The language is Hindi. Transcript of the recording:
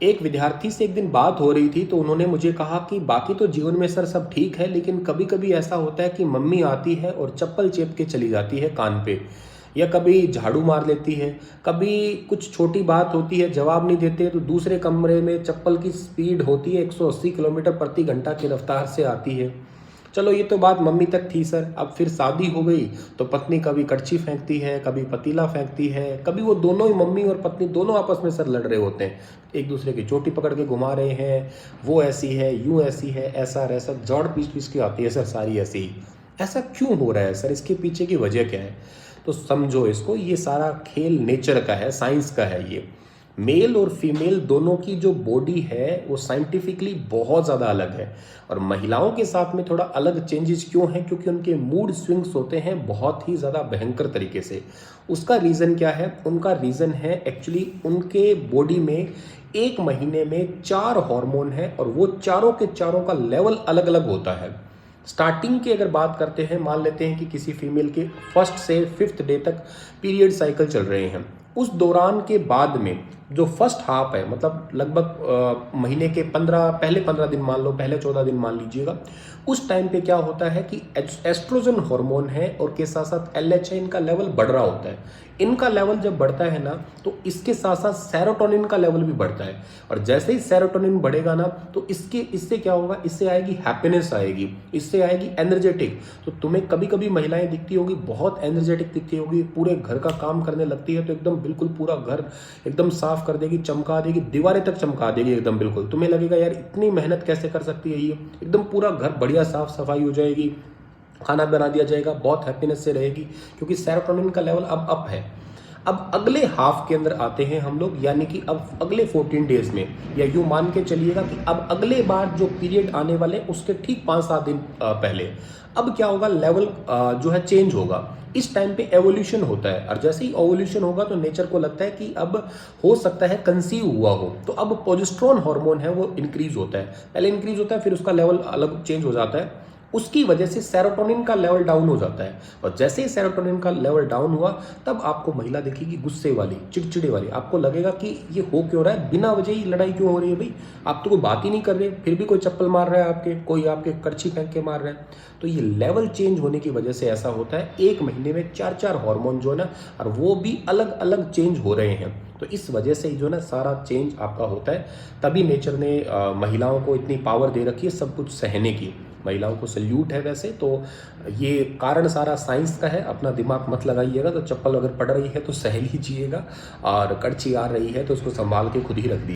एक विद्यार्थी से एक दिन बात हो रही थी तो उन्होंने मुझे कहा कि बाकी तो जीवन में सर सब ठीक है, लेकिन कभी कभी ऐसा होता है कि मम्मी आती है और चप्पल चेप के चली जाती है कान पे, या कभी झाड़ू मार लेती है, कभी कुछ छोटी बात होती है जवाब नहीं देते तो दूसरे कमरे में चप्पल की स्पीड होती है 180 किलोमीटर प्रति घंटा की रफ्तार से आती है। चलो ये तो बात मम्मी तक थी सर, अब फिर शादी हो गई तो पत्नी कभी कड़छी फेंकती है, कभी पतीला फेंकती है, कभी वो दोनों ही मम्मी और पत्नी दोनों आपस में सर लड़ रहे होते हैं, एक दूसरे की चोटी पकड़ के घुमा रहे हैं, वो ऐसी है, यूं ऐसी है, ऐसा ऐसा जौड़ पीस पीस की आती है सर सारी ऐसी ही। ऐसा क्यों हो रहा है सर, इसके पीछे की वजह क्या है? तो समझो इसको, ये सारा खेल नेचर का है, साइंस का है। ये मेल और फीमेल दोनों की जो बॉडी है वो साइंटिफिकली बहुत ज़्यादा अलग है, और महिलाओं के साथ में थोड़ा अलग चेंजेस क्यों हैं? क्योंकि उनके मूड स्विंग्स होते हैं बहुत ही ज़्यादा भयंकर तरीके से। उसका रीज़न क्या है? उनका रीज़न है एक्चुअली उनके बॉडी में एक महीने में 4 हार्मोन है, और वो चारों के चारों का लेवल अलग अलग होता है। स्टार्टिंग की अगर बात करते हैं, मान लेते हैं कि किसी फीमेल के फर्स्ट से 5th डे तक पीरियड साइकिल चल रहे हैं। उस दौरान के बाद में जो फर्स्ट हाफ है, मतलब लगभग महीने के 15 दिन मान लो, पहले 14 दिन मान लीजिएगा, उस टाइम पे क्या होता है कि एस्ट्रोजन हार्मोन है और के साथ साथ LH इनका लेवल बढ़ रहा होता है। इनका लेवल जब बढ़ता है ना, तो इसके साथ साथ सेरोटोनिन का लेवल भी बढ़ता है, और जैसे ही सेरोटोनिन बढ़ेगा ना, तो इससे क्या होगा? इससे आएगी हैप्पीनेस, आएगी इससे आएगी एनर्जेटिक। तो तुम्हें कभी कभी महिलाएं दिखती होगी बहुत एनर्जेटिक दिखती होगी, पूरे घर का काम करने लगती है तो एकदम बिल्कुल पूरा घर एकदम साफ कर देगी, चमका देगी, दीवारें तक चमका देगी एकदम बिल्कुल। तुम्हें लगेगा यार इतनी मेहनत कैसे कर सकती है ये, एकदम पूरा घर बढ़िया साफ सफाई हो जाएगी, खाना बना दिया जाएगा, बहुत हैप्पीनेस से रहेगी, क्योंकि सेरोटोनिन का लेवल अब अप है। अब अगले हाफ के अंदर आते हैं हम लोग, यानी कि अब अगले 14 डेज में, या यूं मान के चलिएगा कि अब अगले बार जो पीरियड आने वाले उसके ठीक 5-7 दिन पहले, अब क्या होगा? लेवल जो है चेंज होगा। इस टाइम पे एवोल्यूशन होता है, और जैसे ही एवोल्यूशन होगा तो नेचर को लगता है कि अब हो सकता है कंसीव हुआ हो, तो अब प्रोजेस्टेरोन हार्मोन है वो इंक्रीज होता है। पहले इंक्रीज होता है, फिर उसका लेवल अलग चेंज हो जाता है, उसकी वजह से सेरोटोनिन का लेवल डाउन हो जाता है। और जैसे ही सेरोटोनिन का लेवल डाउन हुआ, तब आपको महिला दिखेगी गुस्से वाली, चिड़चिड़े वाली। आपको लगेगा कि ये हो क्यों रहा है, बिना वजह ही लड़ाई क्यों हो रही है भाई, आप तो कोई बात ही नहीं कर रहे, फिर भी कोई चप्पल मार रहा है आपके, कोई आपके कड़छी फेंक के मार रहा है। तो ये लेवल चेंज होने की वजह से ऐसा होता है। एक महीने में 4-4 हार्मोन जो है ना, और वो भी अलग अलग चेंज हो रहे हैं। तो इस वजह से जो है ना सारा चेंज आपका होता है। तभी नेचर ने महिलाओं को इतनी पावर दे रखी है सब कुछ सहने की। महिलाओं को सल्यूट है वैसे तो। ये कारण सारा साइंस का है, अपना दिमाग मत लगाइएगा। तो चप्पल अगर पड़ रही है तो सह लीजिएगा, और कड़छी आ रही है तो उसको संभाल के खुद ही रख दीजिए।